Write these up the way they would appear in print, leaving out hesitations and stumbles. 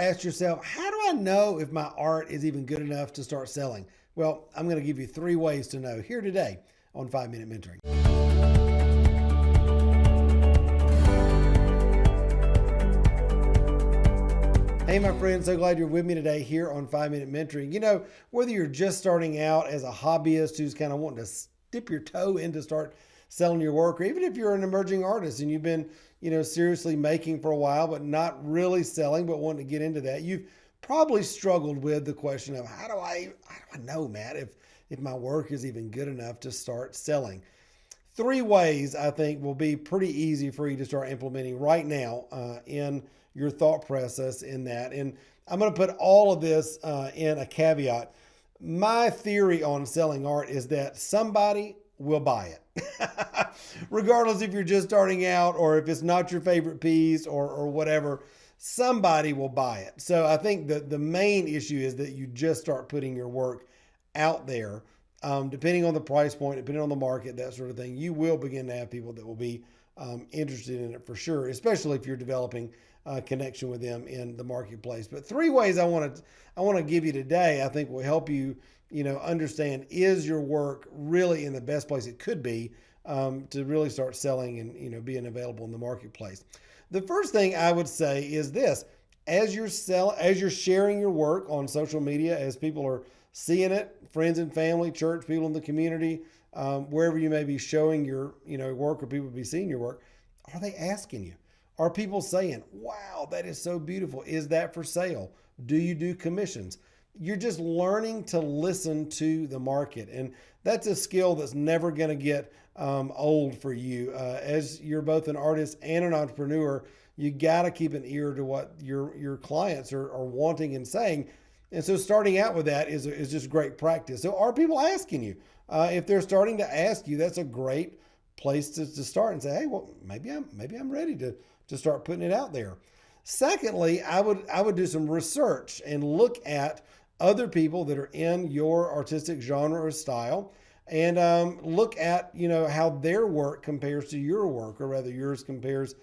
asked yourself, how do I know if my art is even good enough to start selling? Well, I'm going to give you 3 ways to know here today on 5-Minute Mentoring. Hey, my friend, so glad you're with me today here on 5-Minute Mentoring. You know, whether you're just starting out as a hobbyist who's kind of wanting to dip your toe in to start selling your work, or even if you're an emerging artist and you've been, seriously making for a while, but not really selling, but wanting to get into that, you've probably struggled with the question of how do I know, Matt, if my work is even good enough to start selling? 3 ways I think will be pretty easy for you to start implementing right now in your thought process in that. And I'm going to put all of this in a caveat. My theory on selling art is that somebody will buy it. Regardless if you're just starting out or if it's not your favorite piece or whatever, somebody will buy it. So I think that the main issue is that you just start putting your work out there. Depending on the price point, depending on the market, that sort of thing, you will begin to have people that will be interested in it for sure, especially if you're developing a connection with them in the marketplace. But 3 ways I want to give you today, I think will help you, understand, is your work really in the best place it could be to really start selling and, being available in the marketplace. The first thing I would say is this: as you're sharing your work on social media, as people are seeing it, friends and family, church, people in the community, wherever you may be showing your, work, or people be seeing your work, are they asking you? Are people saying, wow, that is so beautiful? Is that for sale? Do you do commissions? You're just learning to listen to the market. And that's a skill that's never going to get old for you. As you're both an artist and an entrepreneur, you got to keep an ear to what your clients are wanting and saying. And so starting out with that is just great practice. So are people asking you? If they're starting to ask you, that's a great place to start and say, hey, well, maybe I'm ready to start putting it out there. Secondly, I would do some research and look at other people that are in your artistic genre or style, and look at how their work compares to your work, or rather yours compares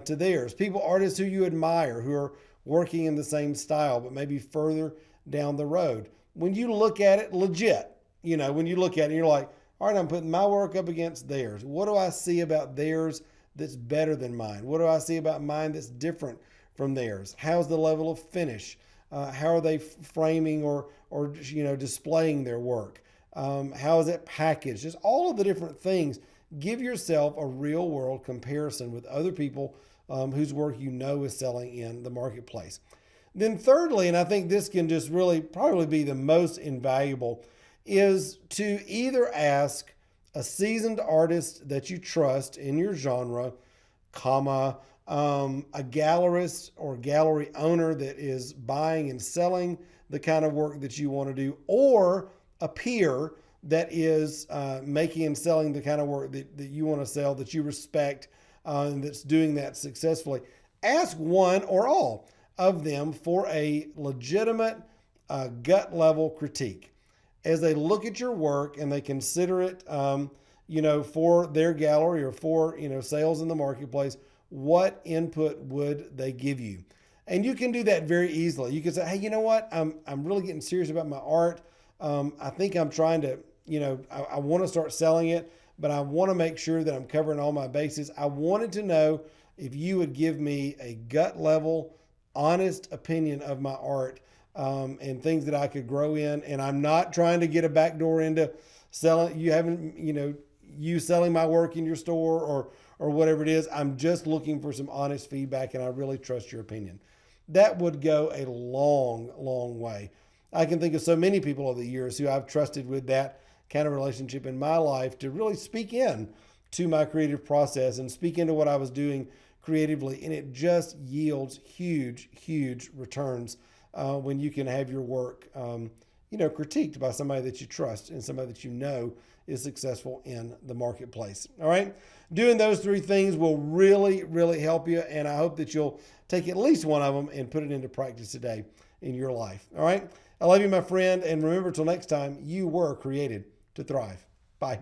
to theirs. Artists who you admire, who are working in the same style, but maybe further down the road. When you look at it legit, when you look at it, you're like, all right, I'm putting my work up against theirs. What do I see about theirs that's better than mine? What do I see about mine that's different from theirs? How's the level of finish? How are they framing or displaying their work? How is it packaged? Just all of the different things. Give yourself a real world comparison with other people whose work is selling in the marketplace. Then thirdly, and I think this can just really probably be the most invaluable, is to either ask a seasoned artist that you trust in your genre, a gallerist or gallery owner that is buying and selling the kind of work that you want to do, or a peer that is making and selling the kind of work that you want to sell, that you respect, and that's doing that successfully. Ask one or all of them for a legitimate gut level critique as they look at your work and they consider it, for their gallery or for, sales in the marketplace. What input would they give you? And you can do that very easily. You can say, hey, you know what? I'm really getting serious about my art. I think I'm trying to, I want to start selling it, but I want to make sure that I'm covering all my bases. I wanted to know if you would give me a gut level, honest opinion of my art, and things that I could grow in. And I'm not trying to get a backdoor into selling. You selling my work in your store or whatever it is. I'm just looking for some honest feedback, and I really trust your opinion. That would go a long, long way. I can think of so many people over the years who I've trusted with that kind of relationship in my life to really speak in to my creative process and speak into what I was doing creatively. And it just yields huge, huge returns when you can have your work, critiqued by somebody that you trust and somebody that is successful in the marketplace. All right. Doing those 3 things will really, really help you. And I hope that you'll take at least one of them and put it into practice today in your life. All right. I love you, my friend. And remember, till next time, you were created to thrive. Bye.